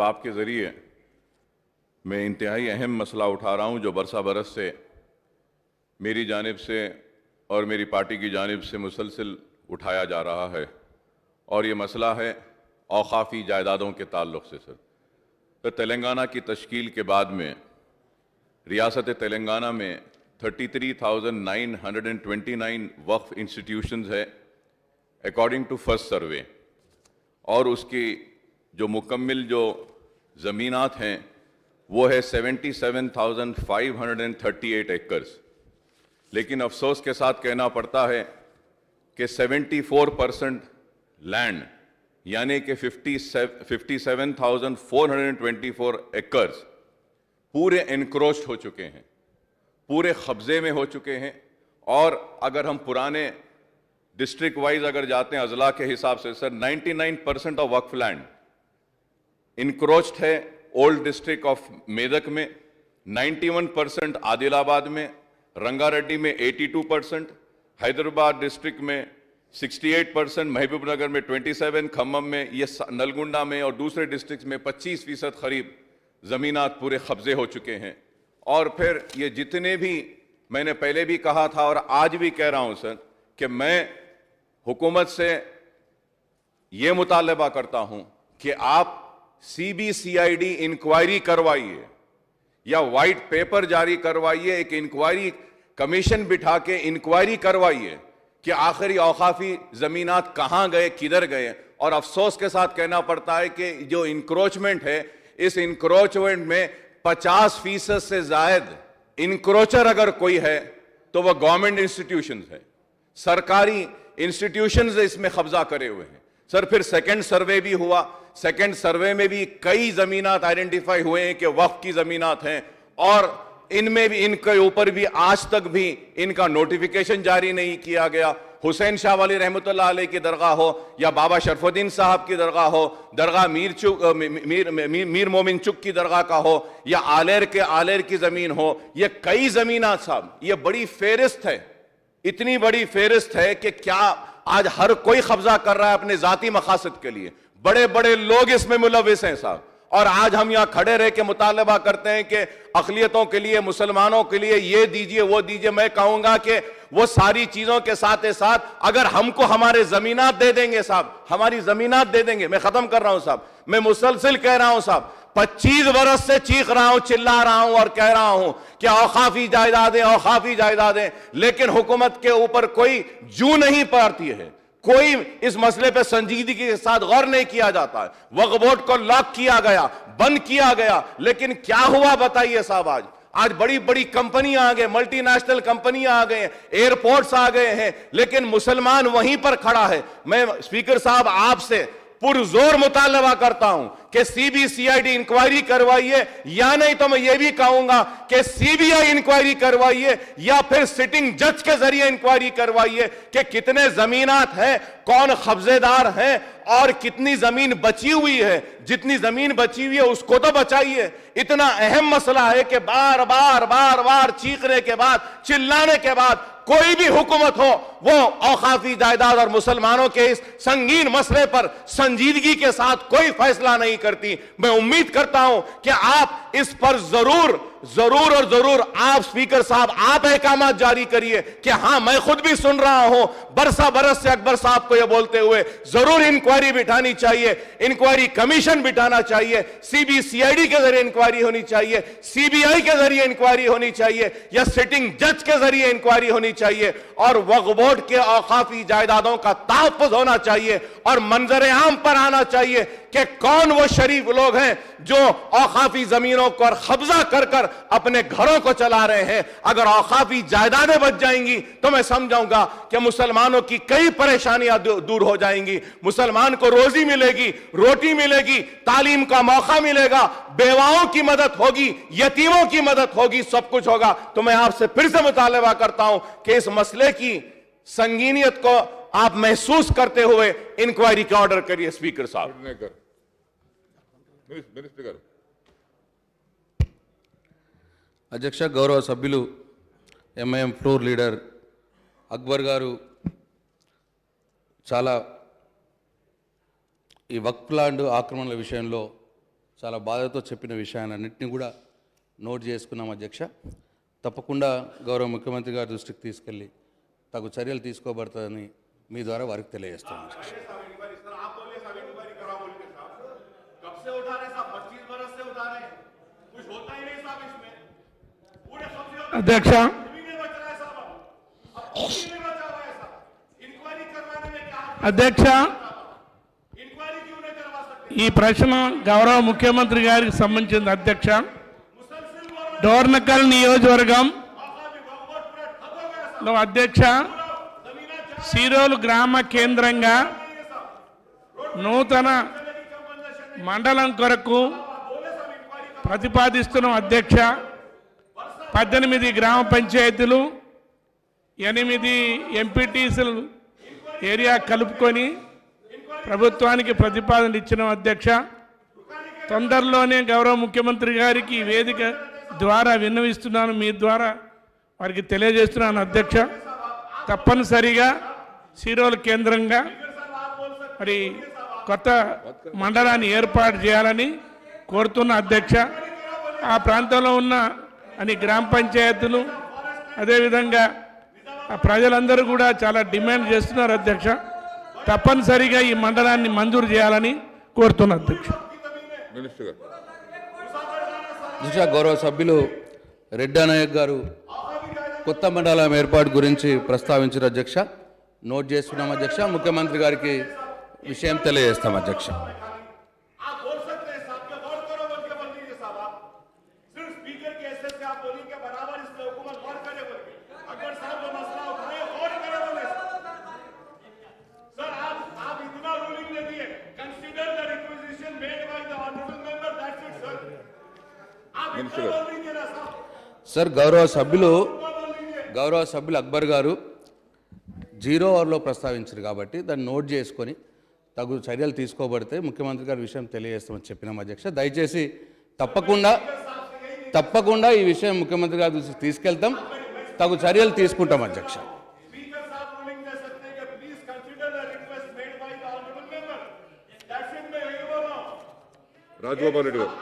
आपके ज़रिए मैं इंतहाई अहम मसला उठा रहा हूं जो बरसा बरस से मेरी जानिब से और मेरी पार्टी की जानिब से मुसलसल उठाया जा रहा है और ये मसला है औक़ाफ़ी जायदादों के ताल्लुक़ से। सर, तो तेलंगाना की तश्कील के बाद में रियासत तेलंगाना में 33,929 वक्फ इंस्टीट्यूशंस है अकॉर्डिंग टू फर्स्ट सर्वे, और उसकी जो मुकम्मिल जो ज़मीनात हैं वो है 77,538 एकर्स। लेकिन अफसोस के साथ कहना पड़ता है कि 74% लैंड यानी कि 57,424 एकर्स पूरे एनक्रोच्ड हो चुके हैं, पूरे कब्जे में हो चुके हैं। और अगर हम पुराने डिस्ट्रिक्ट वाइज अगर जाते हैं अजला के हिसाब से, सर 99% ऑफ वक्फ लैंड इनक्रोच्ड है। ओल्ड डिस्ट्रिक्ट ऑफ मेदक में 91%, आदिलाबाद में, रंगारेड्डी में 82%, हैदराबाद डिस्ट्रिक्ट में 68%, महबूबनगर में 27%, खम्मम में, ये नलगुंडा में और दूसरे डिस्ट्रिक्ट में 25% करीब ज़मीनात पूरे कब्जे हो चुके हैं। और फिर ये जितने भी, मैंने पहले भी कहा था और आज भी कह रहा हूं सर, कि मैं हुकूमत से ये मुतालबा करता हूं कि आप CBCID इंक्वायरी करवाइए या वाइट पेपर जारी करवाइए, एक इंक्वायरी कमीशन बिठा के इंक्वायरी करवाइए कि आखिरी औक़ाफ़ी ज़मीनात कहाँ गए, किधर गए। और अफसोस के साथ कहना पड़ता है कि जो इंक्रोचमेंट है, इस इंक्रोचमेंट में 50% से ज़ायद इंक्रोचर अगर कोई है तो वह गवर्नमेंट इंस्टीट्यूशंस है, सरकारी इंस्टीट्यूशंस इसमें कब्जा करे हुए हैं। सर, फिर सेकंड सर्वे भी हुआ, सेकंड सर्वे में भी कई ज़मीनात आइडेंटिफाई हुए हैं कि वक्फ की ज़मीनात हैं, और इनमें भी, इनके ऊपर भी आज तक भी इनका नोटिफिकेशन जारी नहीं किया गया। हुसैन शाह वाली रहमतुल्लाह अलैह की दरगाह हो या बाबा शरफुद्दीन साहब की दरगाह हो, दरगाह मीर मोमिन चुक की दरगाह का हो या आलेर की ज़मीन हो, ये कई ज़मीनात साहब, ये बड़ी फेरिस्त है, इतनी बड़ी फेरिस्त है कि क्या आज हर कोई कब्जा कर रहा है अपने ज़ाती मकासद के लिए। बड़े बड़े लोग इसमें मुलविस हैं साहब। और आज हम यहाँ खड़े रह के मुतालबा करते हैं कि अक़लियतों के लिए, मुसलमानों के लिए ये दीजिए वो दीजिए। मैं कहूँगा कि वो सारी चीज़ों के साथ साथ अगर हमको हमारे ज़मीनात दे देंगे साहब, हमारी ज़मीनात दे देंगे। मैं ख़त्म कर रहा हूँ साहब, मैं मुसलसल कह रहा हूँ साहब, 25 बरस से चीख रहा हूँ, चिल्ला रहा हूँ और कह रहा हूँ कि औक़ाफ़ी जायदादें, औक़ाफ़ी जायदादें, लेकिन हुकूमत के ऊपर कोई जू नहीं पड़ती है, कोई इस मसले पे संजीदगी के साथ गौर नहीं किया जाता है। वक्फ बोर्ड को लॉक किया गया, बंद किया गया, लेकिन क्या हुआ बताइए साहब। आज बड़ी बड़ी कंपनियां आ गए, मल्टीनेशनल कंपनियां आ गए, एयरपोर्ट्स आ गए हैं, लेकिन मुसलमान वहीं पर खड़ा है। मैं स्पीकर साहब आपसे पुरजोर मुतालबा करता हूं कि CBCID इंक्वायरी करवाइए, या नहीं तो मैं ये भी कहूंगा कि CBI इंक्वायरी करवाइए या फिर सिटिंग जज के जरिए इंक्वायरी करवाइए कि कितने जमीनात हैं, कौन कब्जेदार हैं और कितनी जमीन बची हुई है। जितनी जमीन बची हुई है उसको तो बचाइए। इतना अहम मसला है कि बार बार चीखने के बाद, चिल्लाने के बाद कोई भी हुकूमत हो वो औक़ाफ़ी जायदाद और मुसलमानों के इस संगीन मसले पर संजीदगी के साथ कोई फैसला नहीं करती। मैं उम्मीद करता हूं कि आप इस पर जरूर आप स्पीकर साहब, आप अहकाम जारी करिए कि हां, मैं खुद भी सुन रहा हूं बरसा बरस से अकबर साहब को यह बोलते हुए, जरूर इंक्वायरी बिठानी चाहिए, इंक्वायरी कमीशन बिठाना चाहिए, CBCID के जरिए इंक्वायरी होनी चाहिए, CBI के जरिए इंक्वायरी होनी चाहिए या सिटिंग जज के जरिए इंक्वायरी होनी चाहिए, और वक्फ बोर्ड के औक़ाफ़ी जायदादों का तहफ़्फ़ुज़ होना चाहिए और मंजर आम पर आना चाहिए कि कौन वो शरीफ लोग हैं जो औक़ाफ़ी जमीनों को कब्जा कर कर अपने घरों को चला रहे हैं। अगर औक़ाफ़ी जायदादें बच जाएंगी तो मैं समझाऊंगा कि मुसलमानों की कई परेशानियां दूर हो जाएंगी, मुसलमान को रोजी मिलेगी, रोटी मिलेगी, तालीम का मौका मिलेगा, बेवाओं की मदद होगी, यतीमों की मदद होगी, सब कुछ होगा। तो मैं आपसे फिर से मुतालबा करता हूं कि इस मसले की संगीनियत को आप महसूस करते हुए इंक्वायरी का ऑर्डर करिए स्पीकर साहब। అధ్యక్ష, గౌరవ సభ్యులు MIM ఫ్లోర్ లీడర్ అక్బర్ గారు చాలా ఈ వక్ఫ్ ల్యాండ్ ఆక్రమణల విషయంలో చాలా బాధతో చెప్పిన విషయాలన్నింటినీ కూడా నోట్ చేసుకున్నాం అధ్యక్ష. తప్పకుండా గౌరవ ముఖ్యమంత్రి గారి దృష్టికి తీసుకెళ్ళి తగు చర్యలు తీసుకోబడుతుందని మీ ద్వారా వారికి తెలియజేస్తాం అధ్యక్ష. అధ్యక్ష, అధ్యక్ష ఈ ప్రశ్న గౌరవ ముఖ్యమంత్రి గారికి సంబంధించింది అధ్యక్ష. డోర్నకల్ నియోజకవర్గం అధ్యక్ష సిరోలు గ్రామ కేంద్రంగా నూతన మండలం కొరకు ప్రతిపాదిస్తున్నాం అధ్యక్ష. 18 గ్రామ పంచాయతీలు 8 ఎంపీటీసీలు ఏరియా కలుపుకొని ప్రభుత్వానికి ప్రతిపాదన ఇచ్చినాం అధ్యక్ష. తొందరలోనే గౌరవ ముఖ్యమంత్రి గారికి ఈ వేదిక ద్వారా విన్నవిస్తున్నాను, మీ ద్వారా వారికి తెలియజేస్తున్నాను అధ్యక్ష. తప్పనిసరిగా సిరోలు కేంద్రంగా మరి కొత్త మండలాన్ని ఏర్పాటు చేయాలని కోరుతున్న అధ్యక్ష. ఆ ప్రాంతంలో ఉన్న అన్ని గ్రామ పంచాయతీలు అదేవిధంగా ఆ ప్రజలందరూ కూడా చాలా డిమాండ్ చేస్తున్నారు అధ్యక్ష. తప్పనిసరిగా ఈ మండలాన్ని మంజూరు చేయాలని కోరుతున్న అధ్యక్ష. గౌరవ సభ్యులు రెడ్డి నాయక్ గారు కొత్త మండలం ఏర్పాటు గురించి ప్రస్తావించిన అధ్యక్ష. నోట్ చేసుకున్నాం అధ్యక్ష. ముఖ్యమంత్రి గారికి విషయం తెలియజేస్తాం అధ్యక్ష. సార్ గౌరవ సభ్యులు అక్బర్ గారు 0 అవర్లో ప్రస్తావించారు కాబట్టి దాన్ని నోట్ చేసుకొని తగు చర్యలు తీసుకోబడితే ముఖ్యమంత్రి గారి విషయం తెలియజేస్తామని చెప్పినాం అధ్యక్ష. దయచేసి తప్పకుండా ఈ విషయం ముఖ్యమంత్రి గారి దృష్టికి తీసుకెళ్తాం, తగు చర్యలు తీసుకుంటాం అధ్యక్ష. రాజగోపాల్ రెడ్డి గారు.